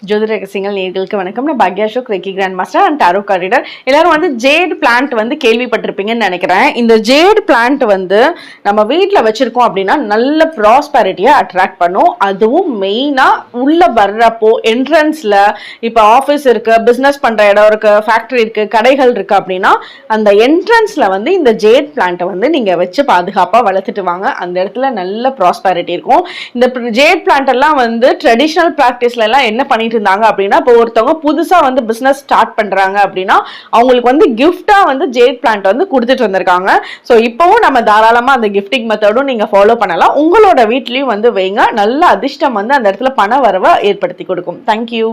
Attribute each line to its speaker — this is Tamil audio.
Speaker 1: ஜோதிட ரகசியங்கள் நேர்களுக்கு வணக்கம். நான் பாக்யா Ashok, reiki grand master and tarot card reader. எல்லாரும் வந்து ஜேட் பிளான்ட் வந்து கேள்விப்பட்டிருப்பீங்கன்னு நினைக்கிறேன். இந்த ஜேட் பிளான்ட் வந்து நம்ம வீட்டில் வச்சிருக்கோம் அப்படின்னா நல்ல ப்ராஸ்பெரிட்டியை அட்ராக்ட் பண்ணும். அதுவும் மெயினாக உள்ள வர்றப்போ என்ட்ரன்ஸில் இப்போ ஆஃபீஸ் இருக்கு, பிஸ்னஸ் பண்ணுற இடம் இருக்கு, ஃபேக்ட்ரி இருக்கு, கடைகள் இருக்கு அப்படின்னா அந்த என்ட்ரன்ஸில் வந்து இந்த ஜேட் பிளான்ட்டை வந்து நீங்கள் வச்சு பாதுகாப்பாக வளர்த்துட்டு வாங்க. அந்த இடத்துல நல்ல ப்ராஸ்பெரிட்டி இருக்கும். இந்த ஜேட் பிளான்ட் எல்லாம் வந்து ட்ரெடிஷ்னல் ப்ராக்டிஸ்ல எல்லாம் என்ன பண்ணிட்டு இருந்தாங்க அப்படின்னா, இப்போ ஒருத்தவங்க புதுசா வந்து பிசினஸ் ஸ்டார்ட் பண்றாங்க அப்படின்னா அவங்களுக்கு வந்து கிஃப்டா வந்து ஜேட் பிளான்ட் வந்து கொடுத்துட்டு வந்திருக்காங்க. ஸோ இப்பவும் நம்ம தாராளமா அந்த கிஃப்டிங் மெத்தடும் நீங்க ஃபாலோ பண்ணலாம். உங்களோட வீட்லயும் வந்து வைங்க. நல்ல அதிர்ஷ்டம் வந்து அந்த இடத்துல பண வரவை ஏற்படுத்தி கொடுக்கும். தேங்க்யூ.